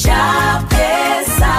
Chapesa.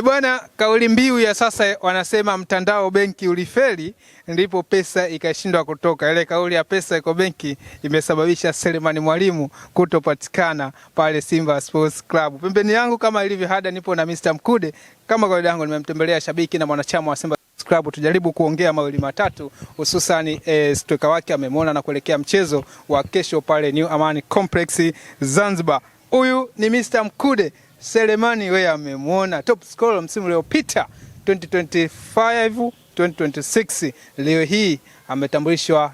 Bwana, kauli mbiu ya sasa wanasema mtandao benki ulifeli ndipo pesa ikashindwa kutoka. Ile kauli ya pesa iko benki imesababisha Selemani Mwalimu kutopatikana pale Simba Sports Club. Pembeni yangu kama ilivyo hada nipo na Mr. Mkude. Kama kawaida yangu nimemtembelea shabiki na mwanachama wa Simba Sports Club, tujaribu kuongea mawili matatu, hususan striker wake amemwona na kuelekea mchezo wa kesho pale New Amani Complex Zanzibar. Huyu ni Mr. Mkude. Selemani wewe amemwona top scorer msimu uliopita 2025-2026. Leo hii ametambulishwa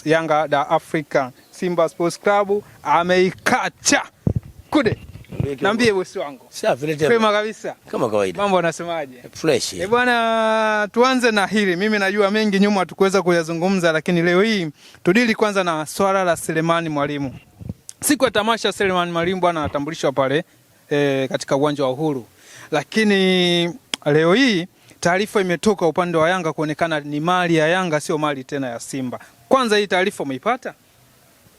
Yanga da Africa Simba Sports Club ameikacha. Kude, niambie bosi wangu. Safi Kwema kabisa. Kama kawaida. Mambo yanasemaje? Fresh. Bwana, tuanze na hili. Mimi najua mengi nyuma tukuweza kuyazungumza, lakini leo hii tudili kwanza na swala la Selemani Mwalimu. Siku ya tamasha Selemani Mwalimu bwana anatambulishwa pale katika uwanja wa Uhuru. Lakini leo hii taarifa imetoka upande wa Yanga kuonekana ni mali ya Yanga, sio mali tena ya Simba. Kwanza hii taarifa umeipata?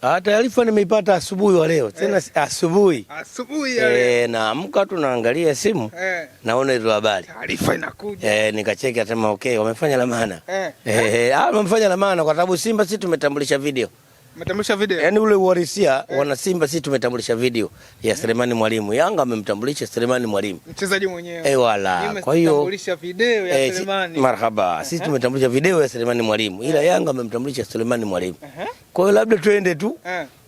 Taarifa nimeipata asubuhi wa leo. Tena asubuhi. Asubuhi ya leo. Naamka tu naangalia simu. Naona hizo habari. Taarifa inakuja. Nikacheki atema okay, wamefanya la maana. Wamefanya la maana kwa sababu Simba sisi tumetambulisha video. Umetambulisha video? Yaani ule uhalisia wana Simba sisi tumetambulisha video ya Selemani Mwalimu. Yanga amemtambulisha Selemani Mwalimu. Mchezaji mwenyewe. Wala. Kwa hiyo tumetambulisha video ya Selemani. Marhaba. Sisi tumetambulisha video ya Selemani Mwalimu. Ila Yanga amemtambulisha Selemani Mwalimu. Kwa hiyo labda tuende tu.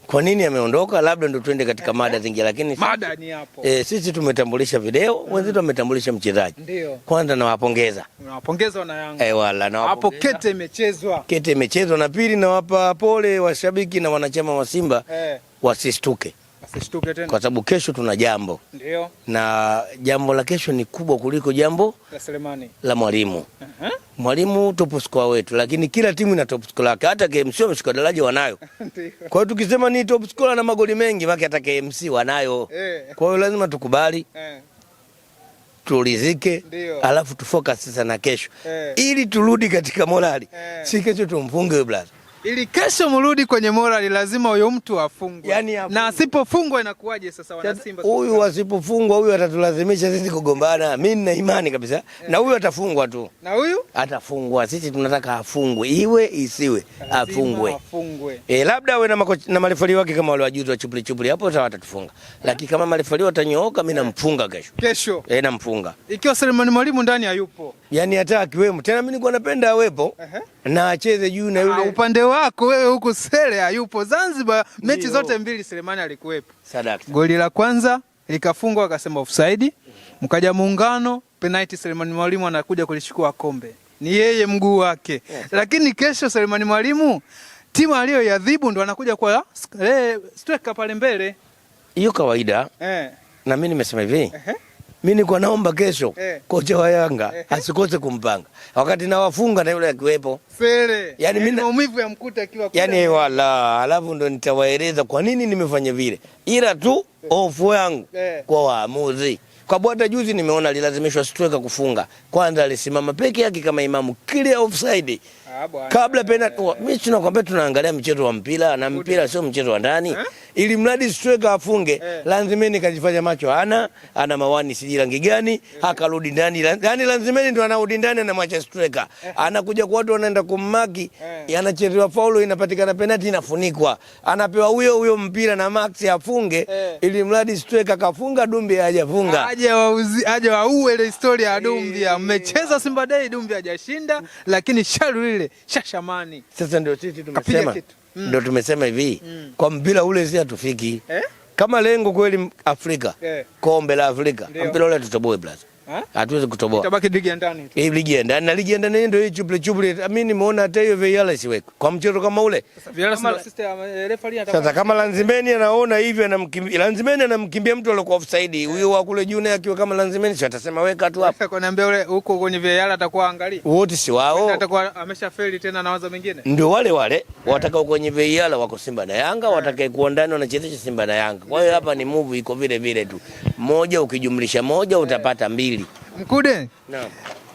Kwa nini ameondoka? Labda ndo tuende katika mada zingine, lakini mada ni hapo. Sisi tumetambulisha video, wenzetu wametambulisha mchezaji. Ndio. Kwanza nawapongeza. Nawapongeza na Yanga. Wala nawapongeza. Hapo kete imechezwa. Kete imechezwa, na pili nawapa pole washabiki na wanachama wa Simba wasistuke. Wasishtuke tena. Kwa sababu kesho tuna jambo. Ndio. Na jambo la kesho ni kubwa kuliko jambo la Selemani. La Mwalimu. Mwalimu top scorer wetu, lakini kila timu ina top scorer yake. Hata KMC wameshika daraja wanayo. Kwa hiyo tukisema ni top scorer na magoli mengi, maki hata KMC wanayo. Kwa hiyo lazima tukubali. Tuulizike, alafu tufocus sasa na kesho. Ili turudi katika morali. Si kesho tumfunge brother. Ili kesho mrudi kwenye morali lazima huyo mtu afungwe. Yani na asipofungwa inakuwaje sasa wana Simba? Huyu asipofungwa huyu atatulazimisha sisi kugombana. Mimi nina imani kabisa. Na huyu atafungwa tu. Na huyu? Atafungwa. Sisi tunataka afungwe. Iwe isiwe afungwe. Labda awe na marefali wake kama wale wajuzi wa chupli hapo sawa atatufunga. Lakini kama marefali watanyooka mimi namfunga kesho. Kesho? Namfunga. Ikiwa Selemani Mwalimu ndani hayupo. Yani hata akiwemo. Tena mimi nilikuwa napenda awepo. Na acheze juu na yule. Upande wako wewe huko Sele hayupo. Zanzibar mechi zote mbili Selemani alikuwepo. Sadaka. Goli la kwanza likafungwa akasema offside. Mkaja Muungano penalty, Selemani Mwalimu anakuja kulichukua kombe. Ni yeye mguu wake. Lakini kesho Selemani Mwalimu timu aliyoiadhibu ndo anakuja kwa striker pale mbele. Hiyo kawaida. Na mimi nimesema hivi. Mimi niko naomba kesho kocha wa Yanga asikose kumpanga. Wakati nawafunga na yule akiwepo. Fere. Yani mimi maumivu ya mkuta akiwa kule. Yani wala, alafu ndo nitawaeleza kwa nini nimefanya vile. Ila tu hofu yangu kwa waamuzi. Kwa bwata juzi nimeona alilazimishwa striker kufunga. Kwanza alisimama peke yake kama imamu, clear offside. Kabla penalty. Mimi tunakwambia tunaangalia mchezo wa mpira na mpira sio mchezo wa ndani. Ili mradi striker afunge, Lanzimeni kajifanya macho ana mawani siji rangi gani, akarudi ndani. Yaani Lanzimeni ndo anarudi ndani na mwacha striker. Anakuja kwa watu wanaenda kummaki, anachezewa faulu, inapatikana penalty, inafunikwa. Anapewa huyo mpira na Max afunge, ili mradi striker kafunga, Dumbi hajafunga. Aje waue ile historia ya Dumbi. Mmecheza Simba Day, Dumbi hajashinda, lakini sharu lile shashamani. Sasa ndio sisi tumesema. Ndio tumesema hivi. Kwa mpira ule si atufiki. Kama lengo kweli Afrika, kombe la Afrika, mpira ule tutoboe plus. Hatuwezi kutoboa. Itabaki ligi ya ndani tu. Ligi ya ndani, na ligi ya ndani ndio hii chupli. Mimi nimeona hata hiyo VAR isiweke. Kwa mchezo kama ule. Sasa kama Lanzimeni anaona hivi anamkimbia mtu aliyokuwa offside. Huyo wa kule juu naye akiwa kama Lanzimeni sio atasema weka tu hapo. Kwa niambia ule huko kwenye VAR atakuwa angalia. Wote si wao. Atakuwa ameshafeli tena na wazo mengine. Ndio wale watakao kwenye VAR wako Simba na Yanga, watakaye kuwa ndani wanachezesha Simba na Yanga. Kwa hiyo hapa ni move iko vile tu. Moja ukijumlisha moja utapata mbili. Mkude? Naam.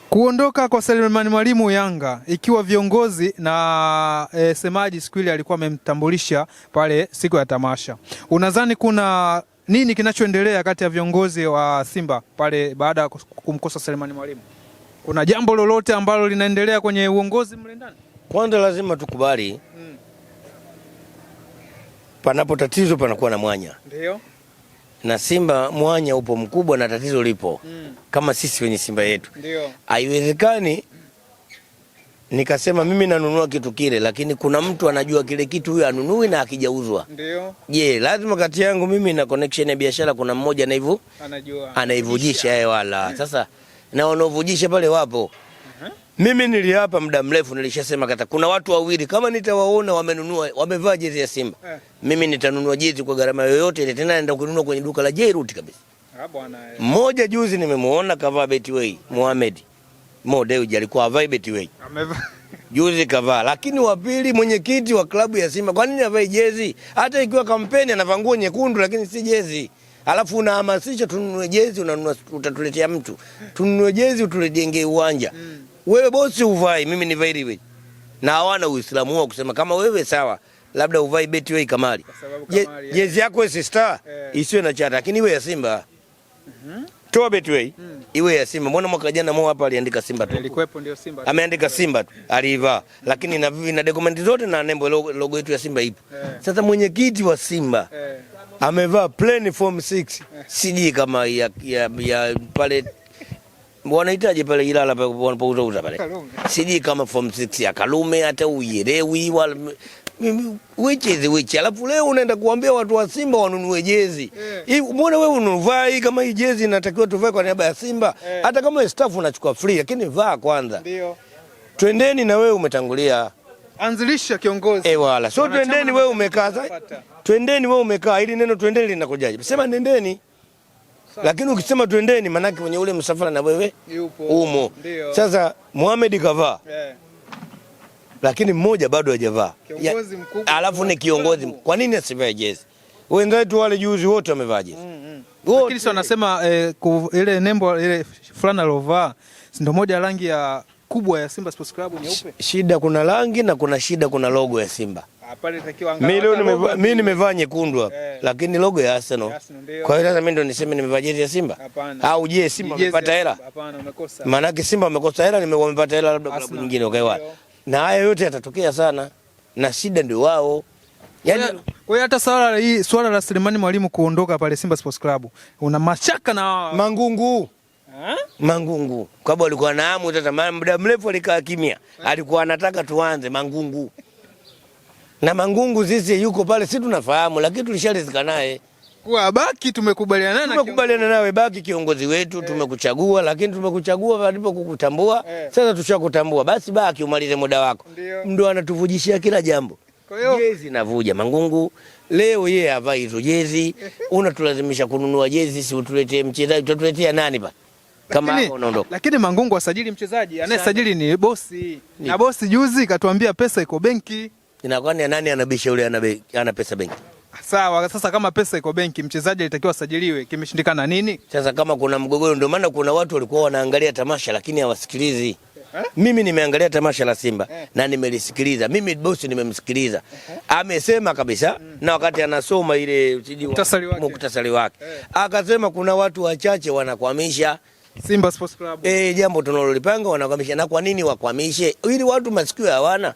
Kuondoka kwa Selemani Mwalimu Yanga, ikiwa viongozi na semaji siku ile alikuwa amemtambulisha pale siku ya tamasha. Unadhani kuna nini kinachoendelea kati ya viongozi wa Simba pale baada ya kumkosa Selemani Mwalimu? Kuna jambo lolote ambalo linaendelea kwenye uongozi mle ndani? Kwanza lazima tukubali panapo tatizo panakuwa na mwanya. Ndio. Na Simba mwanya upo mkubwa na tatizo lipo. Kama sisi wenye Simba yetu. Ndio. Haiwezekani nikasema mimi nanunua kitu kile lakini kuna mtu anajua kile kitu huyo anunui na akijauzwa. Ndio. Je, lazima kati yangu mimi na connection ya biashara kuna mmoja na hivyo anaivujisha yeye wala. Sasa na wanaovujisha pale wapo. Mimi niliapa muda mrefu nilishasema kata kuna watu wawili kama nitawaona wamenunua wamevaa jezi ya Simba. Mimi nitanunua jezi kwa gharama yoyote ile, tena naenda kununua kwenye duka la Jairut kabisa. Mmoja juzi nimemuona kavaa Betway, Mohamed Mo Dewji alikuwa avai Betway. Juzi kavaa, lakini wa pili mwenyekiti wa klabu ya Simba kwa nini avai jezi? Hata ikiwa kampeni anavaa nguo nyekundu lakini si jezi. Alafu unahamasisha tununue jezi, unanunua utatuletea mtu. Tununue jezi utulejengee uwanja. Wewe bosi uvai, mimi ni vai riwe. Na hawana Uislamu wao kusema kama wewe sawa, labda uvai Betway Kamali. Jezi yako si Star, isiwe na chata, lakini iwe ya Simba. Toa Betway, iwe ya Simba. Mbona mwaka jana Mo hapa aliandika Simba tu? Alikuwepo ndio Simba. Ameandika Simba tu, alivaa. Lakini na dokumenti zote na nembo logo yetu ya Simba ipo. Sasa mwenyekiti wa Simba amevaa plain form 6. Siji kama ya pale wanahitaji pale Ilala wanapouza pale. Siji kama form 6 ya Kalume hata uielewi wala wichi. Alafu leo unaenda kuambia watu wa Simba wanunue jezi. Mbona wewe unavaa kama hii jezi inatakiwa tuvae kwa niaba ya Simba? Hata kama staff unachukua free lakini vaa kwanza. Ndio. Twendeni na wewe umetangulia. Anzilisha kiongozi. Wala. So twendeni wewe umekaa. Twendeni wewe umekaa. Ili neno twendeni linakujaje? Sema nendeni. Lakini ukisema twendeni manake kwenye ule msafara na wewe umo. Sasa Mohamed kavaa. Lakini mmoja bado hajavaa. Kiongozi mkubwa. Alafu ni kiongozi. Kwa nini asivae jezi? Wenzetu wale juzi wote wamevaa jezi. Lakini sio wanasema ile nembo ile fulana alovaa ndio moja rangi ya kubwa ya Simba Sports Club nyeupe. Shida kuna rangi na kuna shida kuna logo ya Simba. Pale takiwa angalau. Mimi nimevaa nyekundu lakini logo ya Arsenal. Kwa hiyo sasa mimi ndo niseme nimevaa jezi ya Simba? Au je Simba amepata hela? Hapana, umekosa. Maana Simba amekosa hela, wamepata hela labda klabu nyingine ukaewa. Na haya yote yatatokea sana. Na shida ndio wao. Yaani kwa hiyo hata swala la Selemani Mwalimu kuondoka pale Simba Sports Club una mashaka na Mangungu. Mangungu. Kwa sababu alikuwa na hamu sasa muda mrefu alikaa kimya. Alikuwa anataka tuanze Mangungu. Na Mangungu sisi yuko pale sisi tunafahamu lakini tulishalizika naye. Kwa baki tumekubaliana naye. Tumekubaliana nawe baki kiongozi wetu tumekuchagua lakini tumekuchagua palipo kukutambua. Sasa tushakutambua basi baki umalize muda wako. Ndio anatuvujishia kila jambo. Jezi navuja Mangungu. Leo yeye havai hizo jezi. Unatulazimisha kununua jezi si utuletee mchezaji utatuletea nani ba? Kama hapo unaondoka. Lakini Mangungu asajili mchezaji, anayesajili ni bosi. Na bosi juzi katuambia pesa iko benki. Inakuwa ni nani anabisha yule ana pesa benki? Sawa, sasa kama pesa iko benki mchezaji alitakiwa asajiliwe, kimeshindikana nini? Sasa kama kuna mgogoro ndio maana kuna watu walikuwa wanaangalia tamasha lakini hawasikilizi. Mimi nimeangalia tamasha la Simba na nimelisikiliza. Mimi bosi nimemsikiliza. Amesema kabisa na wakati anasoma ile muktasari wake. Akasema kuna watu wachache wanakwamisha Simba Sports Club. Jambo tunalolipanga wanakwamisha. Na kwa nini wakwamishe? Ili watu masikio hawana.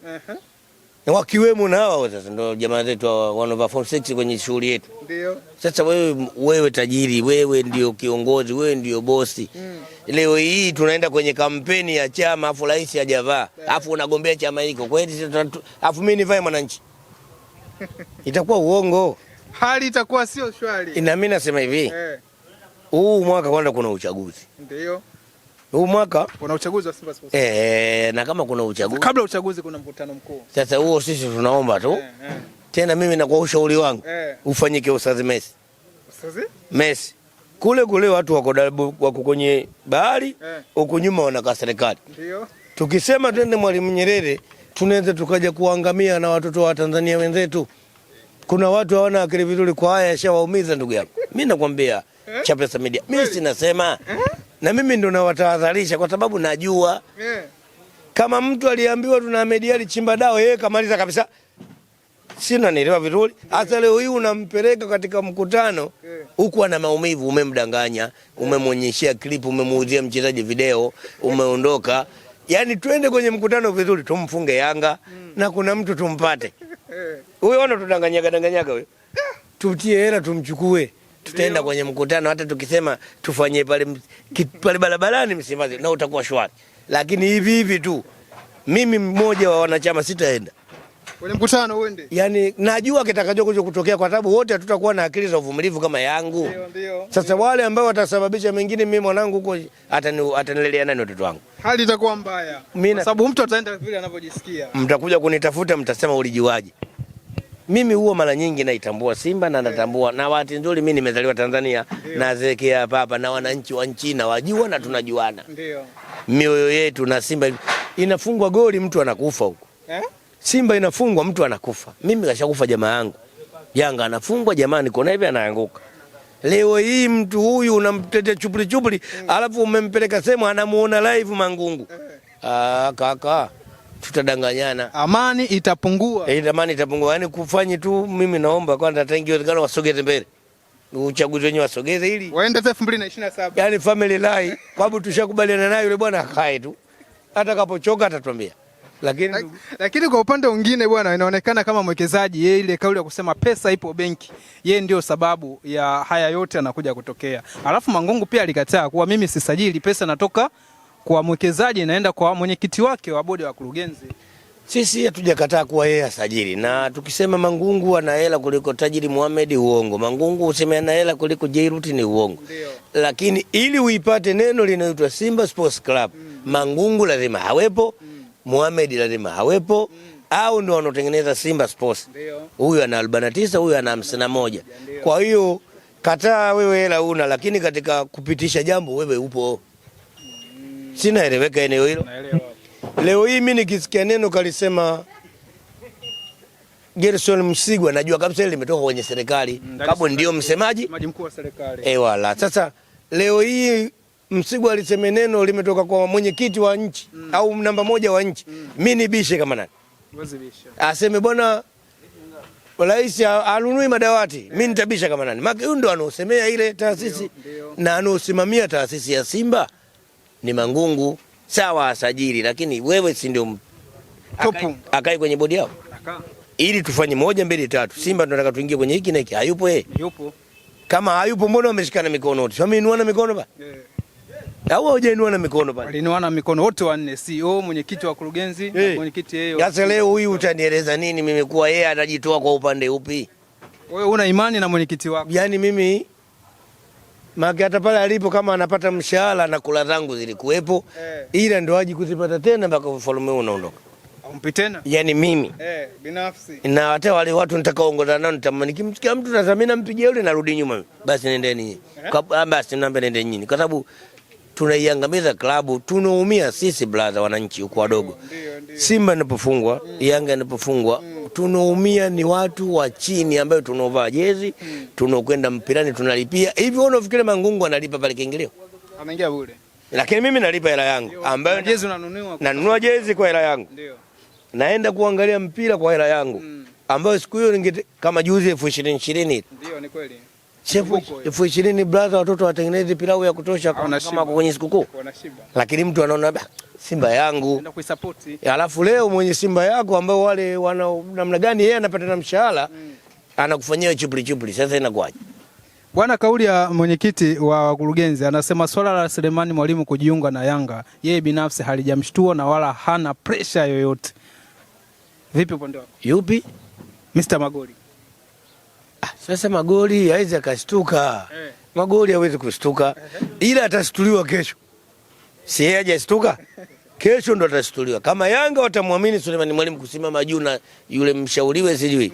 Na wakiwemo na hawa sasa ndio jamaa zetu wanova form 6 kwenye shughuli yetu. Ndio. Sasa wewe tajiri, wewe ndio kiongozi, wewe ndio bosi. Leo hii tunaenda kwenye kampeni ya chama afu rais hajavaa. Afu unagombea chama hiko. Kweli afu mimi nivae Mwananchi. Itakuwa uongo. Hali itakuwa sio shwari. Na mimi nasema hivi. Huu mwaka kwanza kuna uchaguzi. Ndio. Huu mwaka kuna uchaguzi wa Simba Sports. Na kama kuna uchaguzi. Kabla uchaguzi kuna mkutano mkuu. Sasa huo sisi tunaomba tu. Tena mimi na kwa ushauri wangu ufanyike Ustaz Messi. Ustaz Messi. Kule watu wako kwenye bahari, huko nyuma wanakaa serikali. Ndio. Tukisema twende Mwalimu Nyerere, tunaweza tukaja kuangamia na watoto wa Tanzania wenzetu. Kuna watu hawana akili vizuri kwa haya yashawaumiza ndugu yangu. Mimi nakwambia Chapesa Media. Mimi sinasema na mimi ndo nawatahadharisha kwa sababu najua kama mtu aliambiwa tuna Ahmed Ally chimba dao yeye kamaliza kabisa. Sina nielewa vizuri. Hasa leo hii unampeleka katika mkutano huku ana maumivu, umemdanganya, umemonyeshia clip, umemuuzia mchezaji video, umeondoka. Yaani twende kwenye mkutano vizuri, tumfunge Yanga na kuna mtu tumpate. Huyo ona tudanganyaga huyo. Tutie hela tumchukue. Tutaenda kwenye mkutano, hata tukisema tufanye pale barabarani Msimbazi na utakuwa shwari. Lakini hivi tu mimi mmoja wa wanachama sitaenda kwenye mkutano uende. Yaani najua kitakachokuja kutokea kwa sababu wote hatutakuwa na akili za uvumilivu kama yangu. Ndio. Sasa wale ambao watasababisha mengine, mimi mwanangu huko atanilelea nani watoto wangu? Hali itakuwa mbaya. Kwa sababu mtu ataenda vile anavyojisikia. Mtakuja kunitafuta mtasema ulijiwaje. Mimi huo mara nyingi naitambua Simba na natambua na bahati nzuri mimi nimezaliwa Tanzania na zekea hapa na wananchi wa nchi na wajua na tunajuana. Ndio. Mioyo yetu na Simba inafungwa goli mtu anakufa huko. Simba inafungwa mtu anakufa. Mimi kashakufa jamaa yangu. Yanga anafungwa jamaa niko na hivi anaanguka. Leo hii mtu huyu unamtetea chupuli alafu umempeleka sema anamuona live Mangungu. Kaka tutadanganyana. Amani itapungua. Amani itapungua. Yaani kufanya tu mimi naomba kwanza hata ingewezekana wasogeze mbele. Uchaguzi wenyewe wasogeze ili waende 2027. Yaani family lai kwa sababu tushakubaliana naye yule bwana akae tu. Atakapochoka atatuambia. Lakini kwa upande mwingine bwana, inaonekana kama mwekezaji yeye, ile kauli ya kusema pesa ipo benki, yeye ndio sababu ya haya yote anakuja kutokea. Alafu Mangungu pia alikataa kuwa mimi sisajili, pesa natoka kwa mwekezaji inaenda kwa mwenyekiti wake wa bodi ya wakurugenzi. Sisi hatujakataa kuwa yeye asajili, na tukisema Mangungu ana hela kuliko tajiri Mohamed uongo. Mangungu useme ana hela kuliko Jairut ni uongo. Lakini ili uipate neno linaloitwa Simba Sports Club, Mangungu lazima hawepo. Mohamed lazima hawepo au ndio wanaotengeneza Simba Sports. Huyu ana 49, huyu ana 51. Kwa hiyo kataa wewe hela una, lakini katika kupitisha jambo wewe upo. Sina eleweka eneo hilo. Leo hii mimi nikisikia neno kalisema Gerson Msigwa najua kabisa ile limetoka kwenye serikali. Kabo ndio msemaji mkuu wa serikali. Wala. Sasa leo hii Msigwa alisema neno limetoka kwa mwenyekiti wa nchi au namba 1 wa nchi. Mimi nibishe kama nani? Aseme bwana rais anunui madawati. Mimi nitabisha kama nani? Maana huyu ndo anosemea ile taasisi na anosimamia taasisi ya Simba ni Mangungu. Sawa asajili, lakini wewe si ndio akai kwenye bodi yao? Ili tufanye 1 2 3. Simba tunataka tuingie kwenye hiki na hiki. Hayupo yeye? Yupo. Kama hayupo mbona wameshikana mikono wote? Sio wameinuana mikono ba? Au hawajainuana mikono bali? Waliinuana mikono wote wanne, CEO, mwenyekiti wa kurugenzi, mwenyekiti yeye. Sasa leo huyu utanieleza nini mimi kuwa yeye atajitoa kwa upande upi? Wewe una imani na mwenyekiti wako? Yaani mimi maki hata pale alipo kama anapata mshahara na kula zangu zilikuwepo, ila ndo aje kuzipata tena mpaka ufalme unaondoka. Umpi tena? Yaani mimi binafsi. Na hata wale watu nitakaoongozana nao nitamani kimsikia mtu nazamina mpigie yule narudi nyuma. Basi nendeni. Basi naomba nendeni nyinyi. Kwa sababu tunaiangamiza klabu, tunaumia sisi brother wananchi huko wadogo. Simba inapofungwa, Yanga inapofungwa, tunaumia ni watu wa chini ambao tunaovaa jezi, tunakwenda mpirani tunalipia. Hivi wewe unafikiri Mangungu analipa pale kiingilio? Anaingia bure. Lakini mimi nalipa hela yangu ambayo jezi unanunua. Nanunua jezi kwa hela yangu. Ndio. Naenda kuangalia mpira kwa hela yangu. Ambayo siku hiyo kama juzi 2020. Ndio ni kweli. Chefu 2020 brother, watoto watengeneze pilau ya kutosha kama kwenye sikukuu. Lakini mtu anaona Simba yangu naenda kuisupport. Alafu leo mwenye Simba yako ambao wale wana namna gani yeye anapata na mshahara anakufanyia chupli. Sasa inakuwaje? Bwana, kauli ya mwenyekiti wa wakurugenzi anasema swala la Selemani Mwalimu kujiunga na Yanga yeye binafsi halijamshtua na wala hana pressure yoyote. Vipi upande wako? Yupi? Mr. Magoli. Sasa Magoli haizi akastuka. Magoli hawezi kustuka. Ila atastuliwa kesho. Si yeye hajastuka? Kesho ndo atastuliwa. Kama Yanga watamwamini Selemani Mwalimu kusimama juu na yule mshauriwe sijui.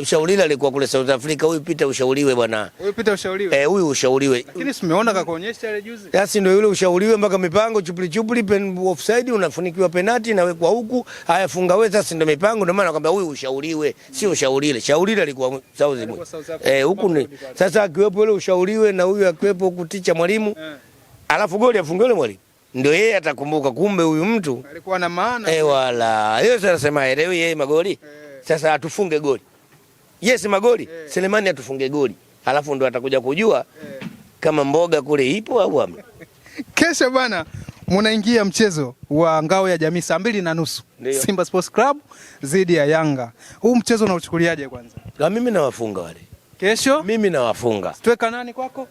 Mshauriwe alikuwa kule South Africa, huyu Peter ushauriwe bwana. Huyu Peter ushauriwe. Huyu ushauriwe. Lakini simeona kakuonyesha ile juzi. Sasa ndio yule ushauriwe mpaka mipango chupli offside unafunikiwa penalty na wekwa huku, haya funga wewe. Sasa ndio mipango, ndio maana nakwambia huyu ushauriwe, sio ushauriwe. Shauriwe alikuwa South Africa. Huku ni. Sasa akiwepo yule ushauriwe na huyu akiwepo kuticha Mwalimu. Alafu goli afunge yule Mwalimu. Ndio yeye atakumbuka kumbe huyu mtu alikuwa na maana. Wala. Yeye sasa sema elewi yeye Magoli. Sasa atufunge goli. Yes magoli. Selemani atufunge goli. Halafu ndo atakuja kujua kama mboga kule ipo au hamna. Kesho bana munaingia mchezo wa ngao ya jamii saa 2:30. Simba Sports Club dhidi ya Yanga. Huu mchezo unauchukuliaje kwanza? La mimi nawafunga wale. Kesho? Mimi nawafunga. Striker nani kwako?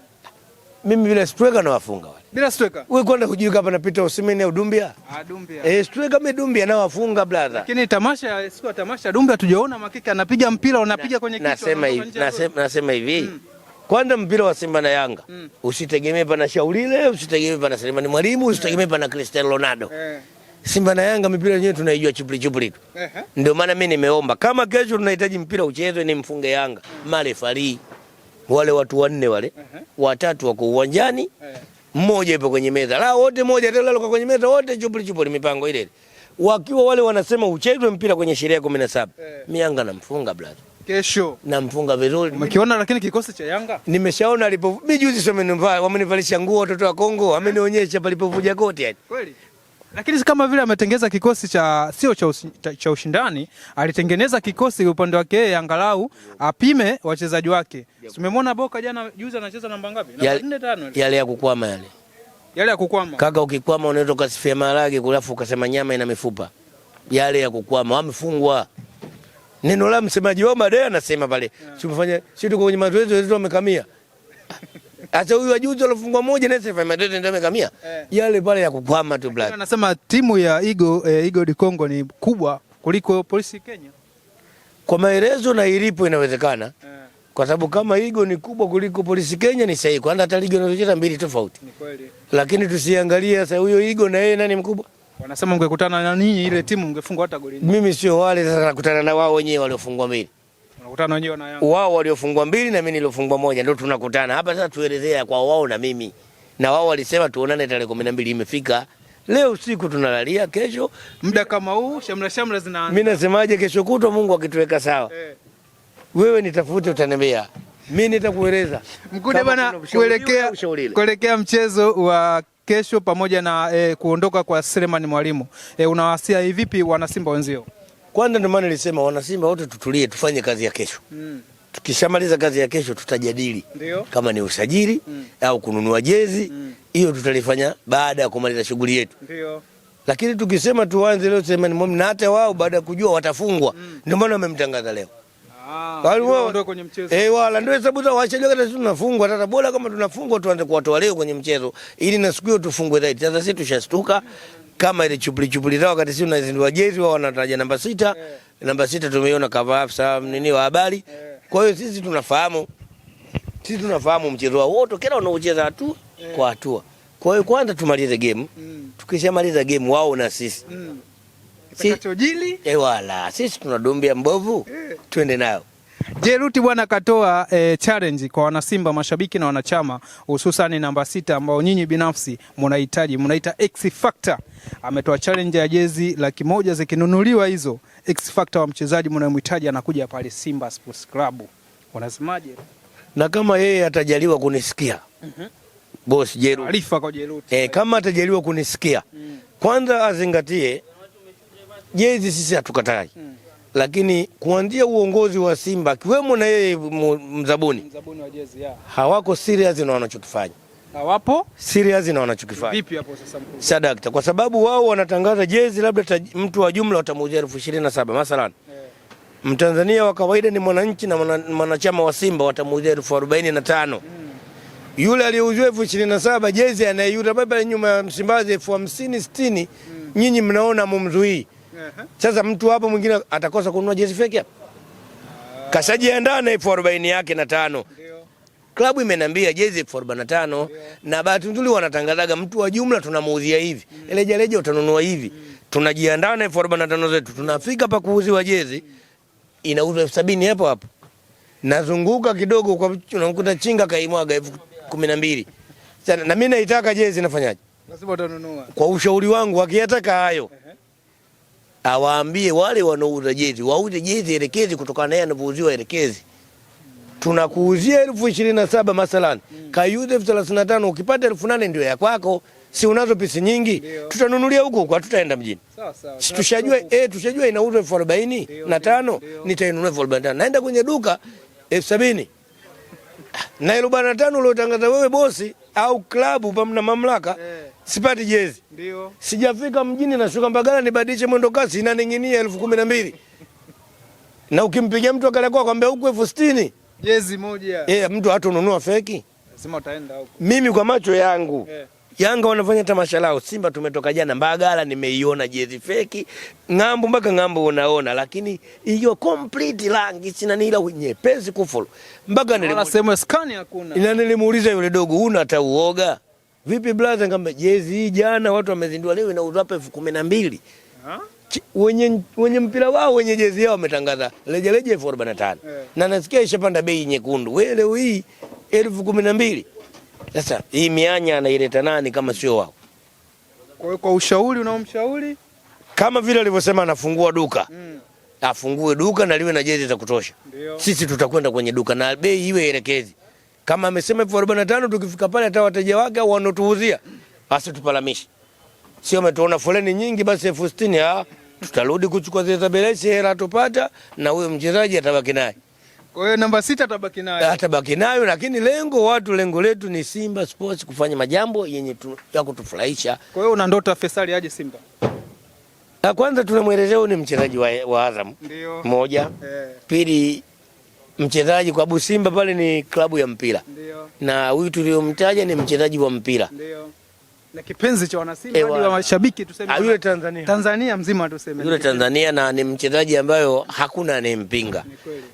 Mimi bila striker nawafunga wale. Bila striker? Wewe kwenda hujui kama napita Osimhen au Dumbia? Dumbia. Striker mimi Dumbia nawafunga brother. Lakini tamasha siku ya tamasha Dumbia tujaona makika anapiga mpira unapiga kwenye kichwa. Nasema hivi. Kwanza mpira wa Simba na Yanga usitegemee pana Shaulile, usitegemee pana Selemani Mwalimu, usitegemee pana Cristiano Ronaldo. Simba na Yanga mpira wenyewe tunaijua chupli tu. Ndio maana mimi nimeomba kama kesho tunahitaji mpira uchezwe ni mfunge Yanga. Marefari wale watu wanne wale, watatu wako uwanjani, mmoja yupo kwenye meza. La wote moja tena lalo kwenye meza wote chupli mipango ile. Wakiwa wale wanasema uchezwe mpira kwenye sheria 17. Mimi Yanga namfunga brother. Kesho namfunga vizuri. Umekiona lakini kikosi cha Yanga? Nimeshaona alipo mimi juzi sio wamenivalisha nguo watoto wa Kongo, amenionyesha palipovuja koti yani. Kweli? Lakini kama vile ametengeza kikosi cha sio cha ushindani, alitengeneza kikosi upande wake yeye angalau apime wachezaji wake. Tumemwona Boka jana juzi anacheza namba ngapi? Namba 4-5. Yale ya kukwama yale. Yale ya kukwama. Kaka ukikwama unaweza ukasifia maharage kulafu ukasema nyama ina mifupa. Yale ya kukwama wamefungwa. Neno la msemaji wao Made anasema pale. Tumefanya sisi tuko kwenye mazoezi wetu wamekamia. Acha huyu ajuzi alofungwa moja na sasa Madrid ndio amekamia. Yale pale ya kukwama tu black. Anasema timu ya Eagle di Congo ni kubwa kuliko Polisi Kenya. Kwa maelezo na ilipo inawezekana. Kwa sababu kama Eagle ni kubwa kuliko Polisi Kenya ni sahihi. Kwanza hata ligi inazocheza mbili tofauti. Ni kweli. Lakini tusiangalie sasa huyo Eagle na yeye nani mkubwa? Wanasema ungekutana na ninyi ile timu ungefungwa hata goli. Mimi sio wale sasa nakutana na wao wenyewe waliofungwa mbili. Unakutana wenyewe na Yanga. Wao waliofungwa mbili na mimi niliofungwa moja ndio tunakutana. Hapa sasa tuelezea kwa wao na mimi. Na wao walisema tuonane tarehe 12 imefika. Leo usiku tunalalia, kesho muda kama huu shamra zinaanza. Mimi nasemaje kesho kutwa Mungu akituweka sawa. Wewe nitafute utaniambia. Mimi nitakueleza. Mkude bana kuelekea mchezo wa kesho pamoja na kuondoka kwa Selemani Mwalimu. Unawasia vipi wana Simba wenzio? Kwanza ndio maana nilisema wana Simba wote tutulie tufanye kazi ya kesho. Tukishamaliza kazi ya kesho tutajadili kama ni usajili au kununua jezi. Hiyo tutalifanya baada ya kumaliza shughuli yetu. Ndio. Lakini tukisema tuanze leo Selemani Mwalimu na hata wao baada ya kujua watafungwa ndio maana wamemtangaza leo. Ndio kwenye mchezo. Wala ndio hesabu za wachezaji kama tunafungwa hata bora kama tunafungwa tuanze kuwatoa leo kwenye mchezo ili na siku hiyo tufungwe zaidi. Sasa sisi tushashtuka kama ile chupli zao wakati sisi tunazindua jezi wao wanataja namba 6. Namba 6 tumeiona cover afisa nini wa habari. Kwa hiyo sisi tunafahamu mchezo wao wote kila wanaocheza hatua kwa hatua. Kwa hiyo kwanza tumalize game. Tukishamaliza game wao na sisi. Kitakachojili? Wala sisi tunadombea mbovu. Twende nayo. Jeruti bwana katoa challenge kwa wanasimba mashabiki na wanachama hususan namba 6 ambao nyinyi binafsi mnaita X Factor. Ametoa challenge ya jezi 100,000 zikinunuliwa hizo. X Factor wa mchezaji mnayemhitaji anakuja pale Simba Sports Club. Unasemaje? Na kama yeye atajaliwa kunisikia. Boss Jeruti. Arifa kwa Jeruti. Kama atajaliwa kunisikia. Kwanza azingatie jezi sisi hatukatai. Lakini kuanzia uongozi wa Simba kiwemo na yeye mzabuni wa jezi hawako serious na wanachokifanya. Hawapo serious na wanachokifanya. Vipi hapo sasa mkuu? Sadakta kwa sababu wao wanatangaza jezi labda mtu wa jumla watamuuzia 27,000 mathalan. Mtanzania wa kawaida ni mwananchi na mwanachama wa Simba watamuuzia 45,000. Yule aliyeuziwa 27,000 jezi anayeyuta baba nyuma ya Msimbazi 50,000 60, nyinyi mnaona mumzuii. Sasa mtu hapo mwingine atakosa kununua jezi fake hapa. Kashajiandaa na 40 yake na 5. Klabu imeniambia jezi 45 na bahati nzuri wanatangazaga mtu wa jumla tunamuuzia hivi. Reja utanunua hivi. Tunajiandaa na 45 zetu. Tunafika pa kuuziwa jezi inauzwa 70,000 hapo hapo. Nazunguka kidogo kwa unakuta chinga kaimwaga 12,000. Sasa na mimi naitaka jezi nafanyaje? Lazima utanunua. Kwa ushauri wangu wakiyataka hayo awaambie wale wanaouza jezi wauze jezi elekezi kutokana naye anapouziwa elekezi. Tunakuuzia 27,000 mathalan. Kaiuze 35,000 ukipata 8,000 ndio ya kwako. Si unazo pisi nyingi? Tutanunulia huko huko, tutaenda mjini. Sawa sawa. Si tushajua inauzwa 45 nitainunua 45. Naenda kwenye duka 70. Na 45 uliotangaza wewe bosi au klabu pamoja na mamlaka, sipati jezi. Ndio. Sijafika mjini na shuka Mbagala nibadilishe mwendo kasi inaning'inia 12,000. Na ukimpigia mtu akalekuwa akwambia huko 60,000. Jezi moja. Mtu hata ununua feki. Lazima utaenda huko. Mimi kwa macho yangu. Yanga wanafanya tamasha lao. Simba tumetoka jana Mbagala nimeiona jezi feki. Ngambo mpaka ngambo unaona, lakini hiyo complete rangi sina nila nyepesi kufolo. Mpaka nilisema scan hakuna. Nilimuuliza yule dogo, una hata uoga? Vipi brother, ngamba jezi hii jana watu wamezindua leo inauzwa hapa 12,000. Wenye mpira wao wenye jezi yao wametangaza leje 45. Na nasikia ishapanda bei nyekundu. Wewe leo hii 12,000. Sasa hii mianya anaileta nani kama sio wao? Kwa ushauri unaomshauri kama vile alivyosema anafungua duka. Afungue duka na liwe na jezi za kutosha. Sisi tutakwenda kwenye duka na bei iwe elekezi. Kama amesema 45 tukifika pale hata wateja wake au wanotuuzia basi tupalamishe. Sio umetuona foleni nyingi basi 60,000 tutarudi kuchukua zile za belesi hela tupata na huyo mchezaji atabaki naye. Kwa hiyo namba 6 atabaki nayo. Atabaki nayo, lakini lengo letu ni Simba Sports kufanya majambo yenye ya kutufurahisha. Kwa hiyo una ndoto Faisal aje Simba? Kwanza tunamwelezea ni mchezaji wa Azam. Ndio. Moja. Pili mchezaji kwa sababu Simba pale ni klabu ya mpira. Ndio. Na huyu tuliyomtaja ni mchezaji wa mpira. Ndio. Na kipenzi cha wana Simba hadi wa mashabiki tuseme. Yule Tanzania. Tanzania mzima tuseme. Yule Tanzania na ni mchezaji ambayo hakuna anayempinga.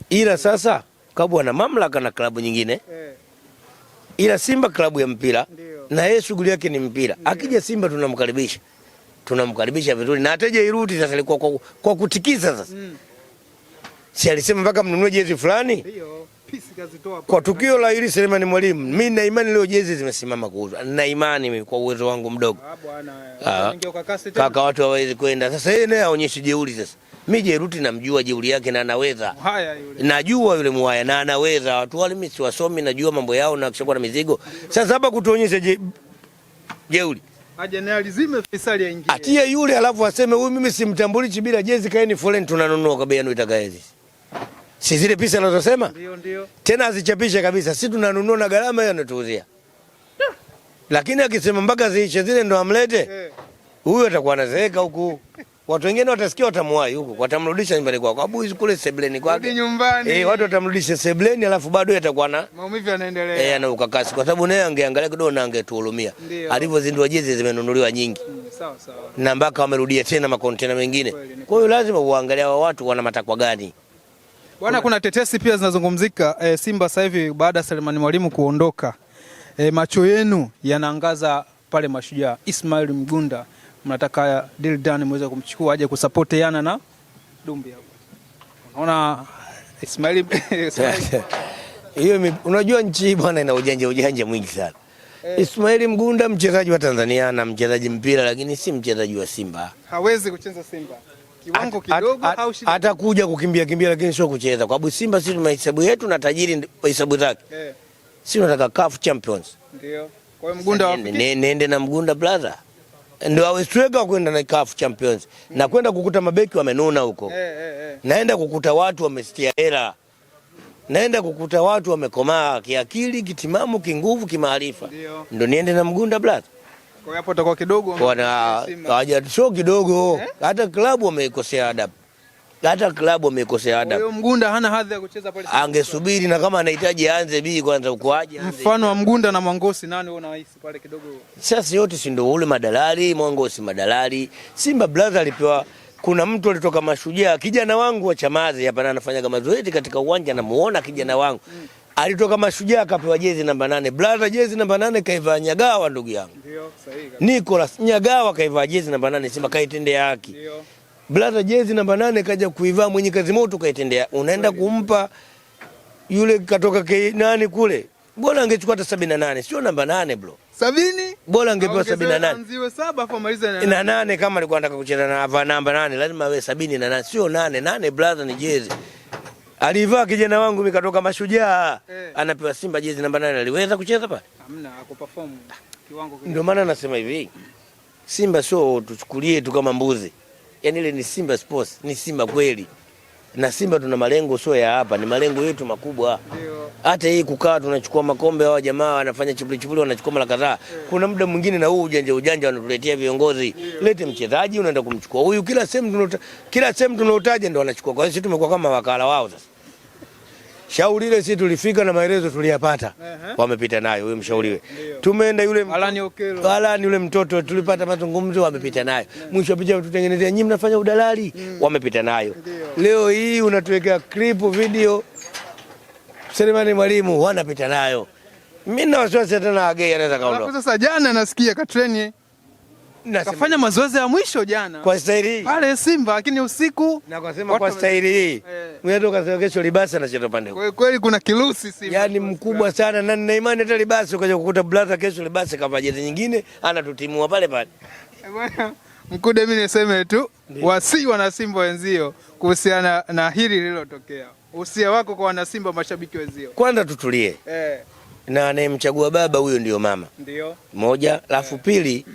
Ila sasa klabu ana mamlaka na klabu nyingine. Ila Simba klabu ya mpira. Na yeye shughuli yake ni mpira. Akija Simba tunamkaribisha. Tunamkaribisha vizuri na ateje irudi sasa alikuwa kwa kutikisa sasa. Si alisema mpaka mnunue jezi fulani? Ndio. Pisi kazitoa kwa tukio la hili Selemani Mwalimu. Mimi na imani leo jezi zimesimama kuuzwa. Na imani mimi kwa uwezo wangu mdogo. Bwana. Kaka watu hawawezi kwenda. Sasa yeye naye aonyeshe jeuri sasa. Mimi Jeruti namjua jeuri yake na anaweza. Haya yule. Najua yule Mwaya na anaweza. Watu wale mimi siwasomi najua mambo yao na kishakuwa na mizigo. Sasa hapa kutuonyesha jeuri. Aje naye alizime Faisal aingie. Atie yule alafu aseme huyu mimi simtambulishi bila jezi kaeni foleni tunanunua kwa bei yenu itakaezi. Si zile pesa anazosema? Ndio. Tena azichapishe kabisa. Sisi tunanunua na gharama hiyo anatuuzia. Lakini akisema mpaka ziishe zile ndo amlete. Huyo atakuwa anazeeka huku. Watu wengine watasikia watamwahi huko, watamrudisha nyumbani kwao. Kwa sababu kule sebleni kwake. Nyumbani. Watu watamrudisha sebleni alafu bado yatakuwa na maumivu yanaendelea. Na ukakasi kwa sababu naye angeangalia kidogo na angetuhurumia. Alivyozindua jezi zimenunuliwa nyingi. Sawa. Na mpaka wamerudia tena makontena mengine. Kwa hiyo lazima uangalie wa watu wana matakwa gani. Bwana, kuna tetesi pia zinazungumzika Simba sasa hivi baada ya Selemani Mwalimu kuondoka. Macho yenu yanaangaza pale Mashujaa. Ismail Mgunda mnataka deal done muweze kumchukua aje kusupport Yana na Dumbi hapo. Unaona Ismail hiyo unajua nchi bwana ina ujanja mwingi sana. Ismail Mgunda mchezaji wa Tanzania na mchezaji mpira lakini si mchezaji wa Simba. Hawezi kucheza Simba. Kiwango kidogo au shida. Atakuja kukimbia lakini sio kucheza. Kwa sababu Simba sisi tuna hesabu yetu na tajiri hesabu zake. Sisi tunataka CAF Champions. Ndio. Kwa hiyo Mgunda wapi? Nende na Mgunda brother. Ndio awe striker kwenda na CAF Champions. Na kwenda kukuta mabeki wamenuna huko. Naenda kukuta watu wamesikia hela. Naenda kukuta watu wamekomaa kiakili, kitimamu, kinguvu, kimaarifa. Ndio niende na Mgunda brother. Kwa hiyo hapo itakuwa kidogo. Haja sio kidogo. Hata klabu wameikosea adabu. Kwa hiyo Mgunda hana hadhi ya kucheza pale. Angesubiri na kama anahitaji aanze B kwanza uko aje. Mfano wa Mgunda na Mwangosi nani wewe unahisi pale kidogo? Sasa yote si ndio ule madalali, Mwangosi madalali. Simba brother alipewa kuna mtu alitoka Mashujaa, kijana wangu wa Chamazi hapa anafanya mazoezi katika uwanja namuona kijana wangu. Alitoka Mashujaa akapewa jezi namba 8. Brother jezi namba 8 kaivaa Nyagawa ndugu yangu. Ndio, sahihi. Nicholas Nyagawa kaivaa jezi namba 8 Simba kaitendea haki. Ndio. Brother jezi namba 8 kaja kuivaa mwenye kazi moto kaitendea. Unaenda kumpa yule katoka nani kule. Bora angechukua hata 78, sio namba 8 bro. 70? Bora angepewa 78. Anziwe 7 afa maliza na 8 kama alikuwa anataka kucheza na namba 8 lazima awe 70 na 8 sio 8. 8 brother ni jezi. Alivaa kijana wangu mikatoka Mashujaa. Anapewa Simba jezi namba 8, aliweza kucheza pale? Hamna, hakuperform kiwango kile. Ndio maana nasema hivi. Simba sio tuchukulie tu kama mbuzi. Yaani ile ni Simba Sports, ni Simba kweli. Na Simba tuna malengo sio ya hapa, ni malengo yetu makubwa. Hata hii kukaa tunachukua makombe, hao jamaa wanafanya chipuli wanachukua mara kadhaa. Kuna muda mwingine na huu ujanja wanatuletea viongozi. Lete mchezaji unaenda kumchukua huyu, kila sehemu tunaotaja ndio wanachukua. Kwa hiyo sisi tumekuwa kama wakala wao sasa. Shauri ile sisi tulifika na maelezo tuliyapata. Wamepita nayo huyo mshauriwe. Tumeenda yule Alani yule mtoto tulipata mazungumzo wamepita nayo. Mwisho picha tutengenezea nyinyi mnafanya udalali wamepita nayo. Leo hii unatuwekea clip video Selemani Mwalimu wanapita nayo. Mimi na wasiwasi tena Agei anaweza kaondoka. Sasa jana nasikia katreni kafanya mazoezi ya mwisho jana. Kwa staili hii. Pale Simba lakini usiku na kwa kwa staili hii. Mwenyewe kasema kesho Libasa anacheza pande huko. Kweli kuna kirusi Simba. Yaani mkubwa sana na nina imani hata Libasa ukaja kukuta brother kesho Libasa kama jezi nyingine anatutimua pale pale. Bwana Mkude, mimi niseme tu wasi wana Simba wenzio kuhusiana na hili lililotokea. Usia wako kwa wana Simba mashabiki wenzio. Kwanza tutulie. Na anayemchagua baba huyo ndio mama. Ndio. Moja, alafu pili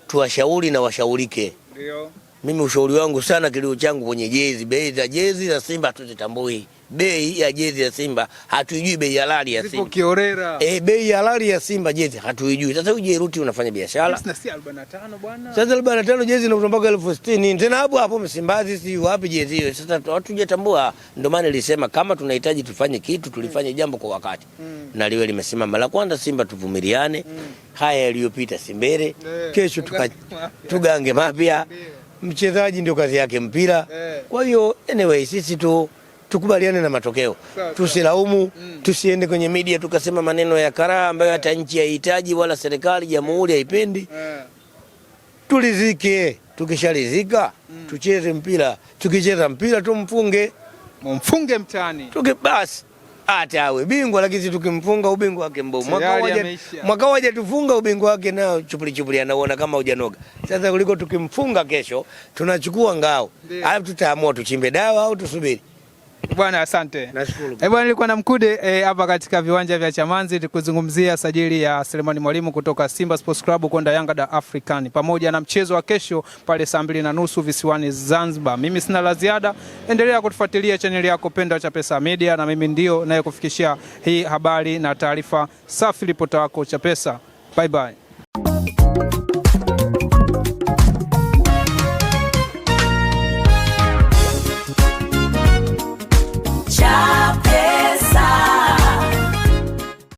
tuwashauri na washaurike. Ndio. Mimi ushauri wangu sana kilio changu kwenye jezi, bei za jezi za Simba hatuzitambui. Bei ya jezi ya Simba hatuijui, bei halali ya Simba. Sipo kiorera. Bei halali ya Simba jezi hatuijui. Sasa uje Ruti unafanya biashara. Sasa si 45 bwana. Sasa 45 jezi na mpaka 60,000. Tena hapo Msimbazi si wapi jezi hiyo. Sasa hatujatambua. Ndio maana nilisema kama tunahitaji tufanye kitu tulifanye jambo kwa wakati. Na liwe limesimama. La kwanza Simba tuvumiliane. Haya yaliyopita Simbere. Kesho tugange mapya. Mchezaji ndio kazi yake mpira. Kwa hiyo anyway sisi tukubaliane na matokeo. Tusilaumu, tusiende kwenye media tukasema maneno ya karaa ambayo hata nchi haihitaji wala serikali jamhuri haipendi. Tulizike, tukishalizika tucheze mpira. Tukicheza mpira tumfunge, mumfunge mtani. Basi hata awe bingwa, lakini tukimfunga ubingwa wake mbovu. Mwaka waje tufunga ubingwa wake nao chupuli anaona kama hujanoga. Sasa kuliko tukimfunga kesho tunachukua ngao. Alafu tutaamua tuchimbe dawa au tusubiri. Bwana asante. Nashukuru. Bwana nilikuwa na Mkude hapa katika viwanja vya Chamazi tukizungumzia sajili ya Selemani Mwalimu kutoka Simba Sports Club kwenda Yanga da African pamoja na mchezo wa kesho pale saa 2:30 visiwani Zanzibar. Mimi sina la ziada. Endelea kutufuatilia channel yako pendwa Chapesa Media na mimi ndio naye kufikishia hii habari na taarifa safi ripota wako Chapesa. Bye bye.